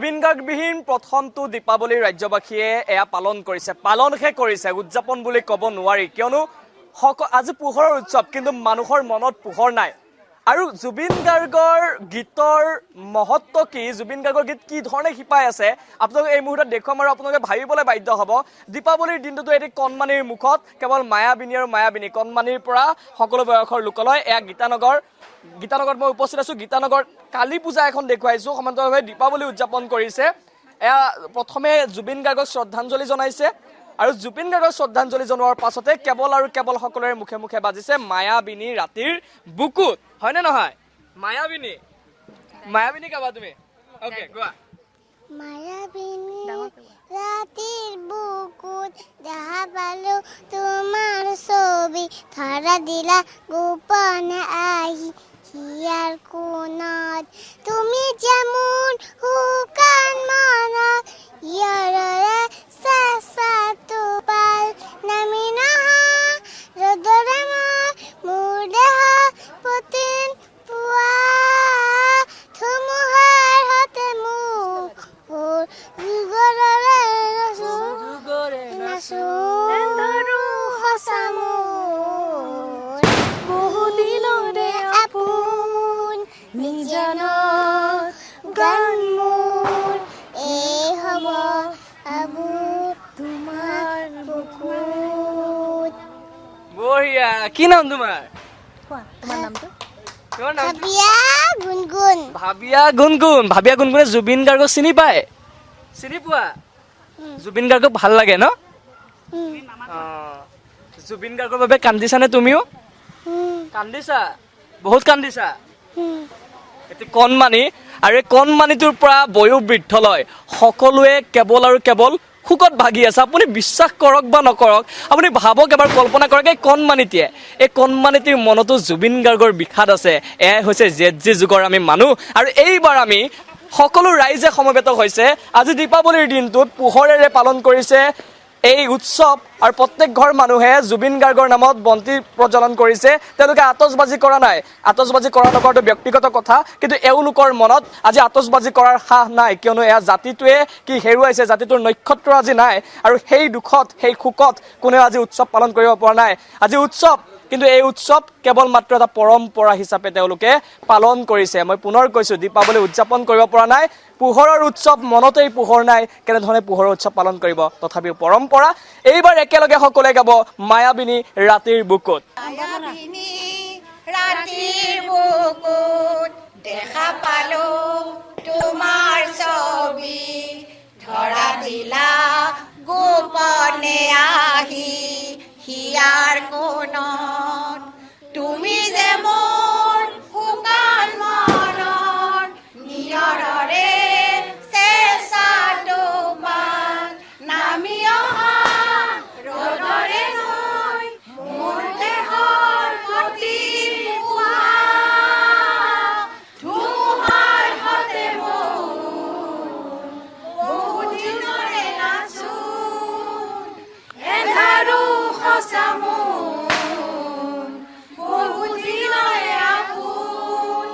জুবিন গাৰ্গবিহীন প্ৰথমটো দীপাৱলী ৰাজ্যবাসীয়ে এয়া পালন কৰিছে উদযাপন বুলি ক'ব নোৱাৰি কিয়নো আজি পোহৰৰ উৎসৱ কিন্তু মানুহৰ মনত পোহৰ নাই আৰু জুবিন গাৰ্গৰ গীতৰ মহত্ব কি জুবিন গাৰ্গৰ গীত কি ধৰণে শিপাই আছে আপোনালোকে এই মুহূৰ্তত দেখুৱাম আৰু আপোনালোকে ভাবিবলৈ বাধ্য হ'ব দীপাৱলীৰ দিনটোতো এটি কণমানিৰ মুখত কেৱল মায়াবিনী আৰু মায়াবিনী কণমানিৰ পৰা সকলো বয়সৰ লোকলৈ এয়া গীতানগৰত মই উপস্থিত আছো গীতানগৰত কালী পূজা এখন দেখুৱাইছো সমান্তৰালভাৱে দীপাৱলী উদযাপন কৰিছে এয়া প্ৰথমে জুবিন গাৰ্গক শ্ৰদ্ধাঞ্জলি জনাইছে আৰু জুবিন গাৰ্গক শ্ৰদ্ধাঞ্জলি জনোৱাৰ পাছতে কেৱল আৰু কেৱল সকলোৰে মুখে মুখে বাজিছে মায়াবিনী ৰাতিৰ বুকুত হয়নে নহয় মায়াবিনী গাবা তুমি ওকে গোৱা মায়াবিনী ৰাতিৰ বুকুত দেখা পালো তোমাৰ ছবি ধৰা দিলা গোপনে আহি হিয়াৰ কোণত তুমি যেমন শুকান মনত ইয়াৰে চেঁচাটো পাল নামি নহা ৰ'দৰে মোৰ দেহ প্ৰতিন পুৱা ধুমুহাৰ হতে মোক যুগৰে নাচো সঁচা মোৰ বহুদিনৰে আপোন নিজানত গান মোৰ এই হ'ব আবু তোমাৰ বুকুত বঢ়িয়া কি নাম তোমাৰ নামটো তোমাৰ নাম ভাবিয়া গুণগুণ ভাবিয়া গুণগুণে জুবিন গাৰ্গক চিনি পায় চিনি পোৱা জুবিন গাৰ্গক ভাল লাগে ন জুবিন গাৰ্গৰ বাবে কান্দিছানে তুমিও কান্দিছা বহুত কান্দিছা এটি কণমানি আৰু এই কণমানিটোৰ পৰা বয়োবৃদ্ধলৈ সকলোৱে কেৱল আৰু কেৱল সুখত ভাগি আছে আপুনি বিশ্বাস কৰক বা নকৰক আপুনি ভাবক এবাৰ কল্পনা কৰক এই কণমানিটিৰ মনতো জুবিন গাৰ্গৰ বিষাদ আছে এয়াই হৈছে জেজি যুগৰ আমি মানুহ আৰু এইবাৰ আমি সকলো ৰাইজে সমবেত হৈছে আজি দীপাৱলীৰ দিনটোত পোহৰেৰে পালন কৰিছে এই উৎসৱ আৰু প্ৰত্যেক ঘৰ মানুহে জুবিন গাৰ্গৰ নামত বন্তি প্ৰজ্বলন কৰিছে তেওঁলোকে আতচবাজি কৰা নাই আতচবাজি কৰা নকৰাটো ব্যক্তিগত কথা কিন্তু এওঁলোকৰ মনত আজি আতচবাজি কৰাৰ সাহ নাই কিয়নো এয়া জাতিটোৱে কি হেৰুৱাইছে জাতিটোৰ নক্ষত্ৰ আজি নাই আৰু সেই দুখত সেই শোকত কোনেও আজি উৎসৱ পালন কৰিব পৰা নাই আজি উৎসৱ কিন্তু এই উৎসৱ কেৱল মাত্ৰ এটা পৰম্পৰা হিচাপে তেওঁলোকে পালন কৰিছে মই পুনৰ কৈছো দীপাৱলী উদযাপন কৰিব পৰা নাই পোহৰৰ উৎসৱ মনতেই পোহৰ নাই কেনেধৰণে পোহৰৰ উৎসৱ পালন কৰিব তথাপিও পৰম্পৰা এইবাৰ একেলগে সকলোৱে গাব মায়াবিনী ৰাতিৰ বুকুত মায়াবিনী ৰাতিৰ বুকুত দেখা পালো তোমাৰ ছবি ধৰা দিলা গোপনে আহি হিয়াৰ কোণত তুমি যে মোৰ শুকান মনৰ নিয়ৰৰে চেঁচাটো পাল নামি অহা ৰ'দৰে নৈ মোৰ দেহৰ প্ৰতি পুৱা ধুমুহাৰ হতে মোৰ বহুদিনৰে নাচোন এন্ধাৰো সঁচা মোৰ বহুদিনৰে আপোন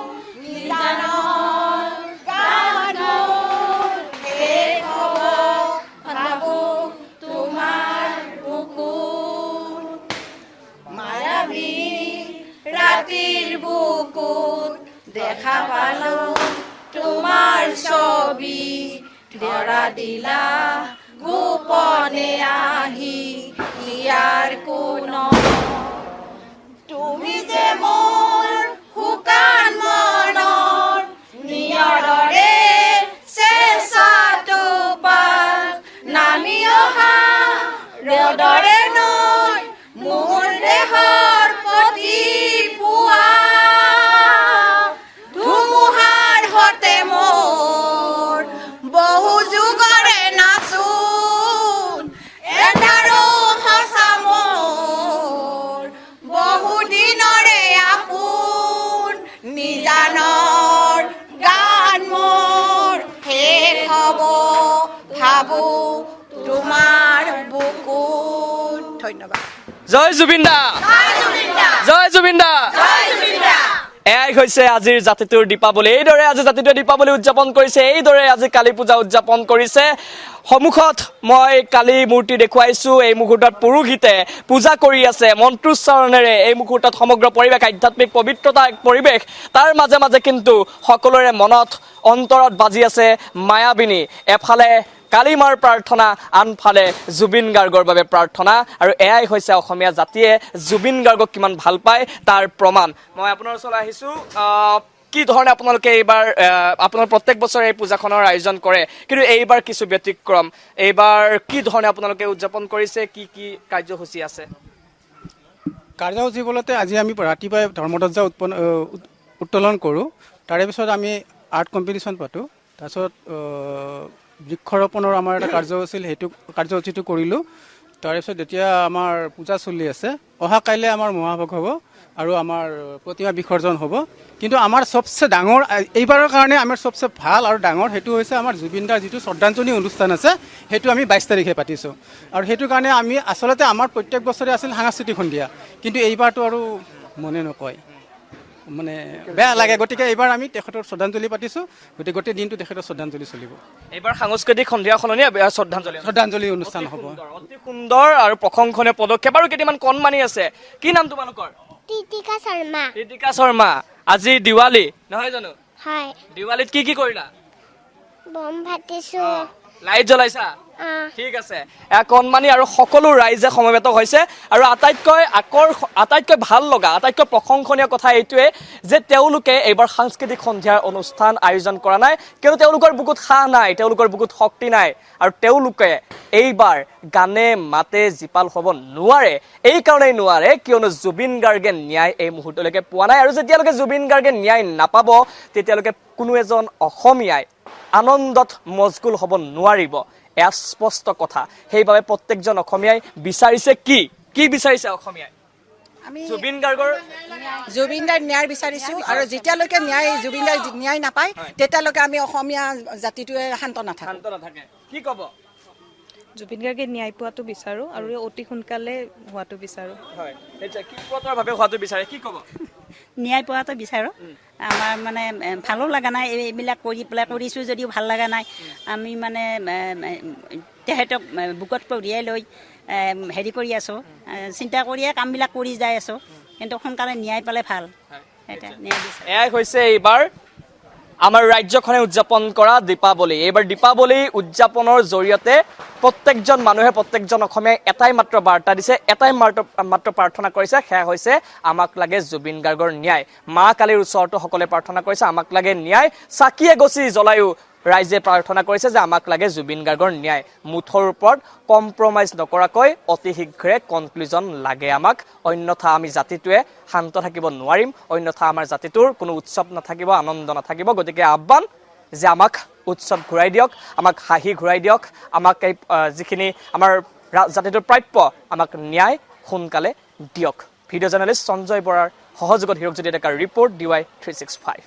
নিজানৰ গান মোৰ শেষ হ'ব ভাবো তোমাৰ বুকুত মায়াবী ৰাতিৰ বুকুত দেখা পালো তোমাৰ ছবি ধৰা দিলা গোপনে আহি হিয়াৰ কোণত তুমি যে মোৰ শুকান মনৰ নিয়ৰৰে চেঁচাটো পাল নামি অহা ৰ'দৰে নৈ মোৰ দেহৰ প্ৰতি পুৱা ধুমুহাৰ হতে মোৰ বহু যুগৰে নাচোন এন্ধাৰো সঁচা মোৰ বহুদিনৰে আপোন নিজানৰ গান মোৰ শেষ হ'ব ভাবো তোমাৰ বুকুত ধন্যবাদ জয় জুবিন দা জয় জুবিন দা এয়াই হৈছে আজিৰ জাতিটোৰ দীপাৱলী। এইদৰে আজি জাতিটোৱে দীপাৱলী উদযাপন কৰিছে, এইদৰে আজি কালী পূজা উদযাপন কৰিছে। সন্মুখত মই কালী মূৰ্তি দেখুৱাইছো। এই মুহূৰ্তত পুৰোহিতে পূজা কৰি আছে মন্ত্ৰোচ্চাৰণেৰে। এই মুহূৰ্তত সমগ্ৰ পৰিৱেশ আধ্যাত্মিক পবিত্ৰতা এক পৰিৱেশ। তাৰ মাজে মাজে কিন্তু সকলোৰে মনত অন্তৰত বাজি আছে মায়াবিনী। এফালে কালী মাৰ প্ৰাৰ্থনা, আনফালে জুবিন গাৰ্গৰ বাবে প্ৰাৰ্থনা। আৰু এয়াই হৈছে অসমীয়া জাতিয়ে জুবিন গাৰ্গক কিমান ভাল পায় তাৰ প্ৰমাণ। মই আপোনাৰ ওচৰলৈ আহিছোঁ। কি ধৰণে আপোনালোকে এইবাৰ আপোনাৰ প্ৰত্যেক বছৰে এই পূজাখনৰ আয়োজন কৰে, কিন্তু এইবাৰ কিছু ব্যতিক্ৰম। এইবাৰ কি ধৰণে আপোনালোকে উদযাপন কৰিছে, কি কি কাৰ্যসূচী আছে? কাৰ্যসূচী বলতে আজি আমি ৰাতিপুৱাই ধৰ্মধ্বজা উত্তোলন কৰোঁ। তাৰে পিছত আমি আৰ্ট কম্পিটিশ্যন পাতোঁ। তাৰপিছত বৃক্ষৰোপণৰ আমাৰ এটা কাৰ্যসূচী আছিল, সেইটো কাৰ্যসূচীটো কৰিলোঁ। তাৰপিছত এতিয়া আমাৰ পূজা চলি আছে। অহা কাইলৈ আমাৰ মহাভোগ হ'ব আৰু আমাৰ প্ৰতিমা বিসৰ্জন হ'ব। কিন্তু আমাৰ চবচে ডাঙৰ এইবাৰৰ কাৰণে আমাৰ চবচে ভাল আৰু ডাঙৰ সেইটো হৈছে আমাৰ জুবিন দাৰ যিটো শ্ৰদ্ধাঞ্জলি অনুষ্ঠান আছে, সেইটো আমি 22 তাৰিখে পাতিছোঁ। আৰু সেইটো কাৰণে আমি আচলতে আমাৰ প্ৰত্যেক বছৰে আছিল সাংস্কৃতিক সন্ধিয়া, কিন্তু এইবাৰটো আৰু মনে নকয়, মানে বেয়া লাগে। গতিকে এইবাৰ আমি তেখেতৰ শ্ৰদ্ধাঞ্জলি পাতিছোঁ। গতিকে গোটেই দিনটো তেখেতৰ শ্ৰদ্ধাঞ্জলি চলিব। এইবাৰ সাংস্কৃতিক সন্ধিয়া সলনি শ্ৰদ্ধাঞ্জলি অনুষ্ঠান হ'ব। অতি সুন্দৰ আৰু প্ৰশংসনীয় পদক্ষেপ। আৰু কেইটামান কণমানি আছে। কি নাম তোমালোকৰ? তিতিকা শৰ্মা। তিতিকা শৰ্মা। আজি দিৱালী নহয় জানো? হয়। দিৱালীত কি কি কৰিলা? বম ফাটিছো। লাইট জ্বলাইছা? ঠিক আছে। কণমানি আৰু সকলো ৰাইজে সমবেত হৈছে। আৰু আটাইতকৈ ভাল লগা, আটাইতকৈ প্ৰশংসনীয় কথা এইটোৱে যে তেওঁলোকে এইবাৰ সাংস্কৃতিক সন্ধিয়াৰ অনুষ্ঠান আয়োজন কৰা নাই, কিয়নো তেওঁলোকৰ বুকুত সাহ নাই, তেওঁলোকৰ বুকুত শক্তি নাই। আৰু তেওঁলোকে এইবাৰ গানে মাতে জীপাল হ'ব নোৱাৰে। এইকাৰণেই নোৱাৰে কিয়নো জুবিন গাৰ্গে ন্যায় এই মুহূৰ্তলৈকে পোৱা নাই। আৰু যেতিয়ালৈকে জুবিন গাৰ্গে ন্যায় নাপাব, তেতিয়ালৈকে কোনো এজন অসমীয়াই আনন্দত মজগুল হ'ব নোৱাৰিব। এয়া স্পষ্ট কথা। সেইবাবে প্ৰত্যেকজন অসমীয়াই বিচাৰিছে কি বিচাৰিছে অসমীয়াই? আমি জুবিন গাৰ্গৰ ন্যায় বিচাৰিছোঁ। আৰু যেতিয়ালৈকে জুবিন দাই ন্যায় নাপায়, তেতিয়ালৈকে আমি অসমীয়া জাতিটোৱে শান্ত নাথাকে। কি ক'ব? জুবিন গাৰ্গে ন্যায় পোৱাটো বিচাৰোঁ আৰু অতি সোনকালে হোৱাটো বিচাৰোঁ। হয়, ভাৱে হোৱাটো বিচাৰে। কি ক'ব? ন্যায় পোৱাটো বিচাৰোঁ। আমাৰ মানে ভালো লগা নাই এইবিলাক কৰিছোঁ যদিও ভাল লগা নাই। আমি মানে তেখেতক বুকত কঢ়িয়াই লৈ হেৰি কৰি আছোঁ, চিন্তা কৰিয়ে কামবিলাক কৰি যাই আছোঁ। কিন্তু সোনকালে ন্যায় পালে ভাল। এয়াই হৈছে এইবাৰ আমাৰ ৰাজ্যখনে উদযাপন কৰা দীপাৱলী। এইবাৰ দীপাৱলী উদযাপনৰ জৰিয়তে প্ৰত্যেকজন মানুহে, প্ৰত্যেকজন অসমীয়াই এটাই মাত্ৰ বাৰ্তা দিছে, এটাই মাত্ৰ প্ৰাৰ্থনা কৰিছে, সেয়া হৈছে আমাক লাগে জুবিন গাৰ্গৰ ন্যায়। মা কালীৰ ওচৰতো সকলোৱে প্ৰাৰ্থনা কৰিছে আমাক লাগে ন্যায়। চাকি এগছি জ্বলায়ো ৰাইজে প্ৰাৰ্থনা কৰিছে যে আমাক লাগে জুবিন গাৰ্গৰ ন্যায়। মুঠৰ ওপৰত কম্প্ৰমাইজ নকৰাকৈ অতি শীঘ্ৰে কনক্লুজন লাগে আমাক। অন্যথা আমি জাতিটোৱে শান্ত থাকিব নোৱাৰিম, অন্যথা আমাৰ জাতিটোৰ কোনো উৎসৱ নাথাকিব, আনন্দ নাথাকিব। গতিকে আহ্বান যে আমাক উৎসৱ ঘূৰাই দিয়ক, আমাক হাঁহি ঘূৰাই দিয়ক, আমাক এই যিখিনি আমাৰ জাতিটোৰ প্ৰাপ্য আমাক ন্যায় সোনকালে দিয়ক। ভিডিঅ' জাৰ্নেলিষ্ট সঞ্জয় বৰাৰ সহযোগত হীৰকজ্যোতি ডেকাৰ ৰিপৰ্ট DY 365।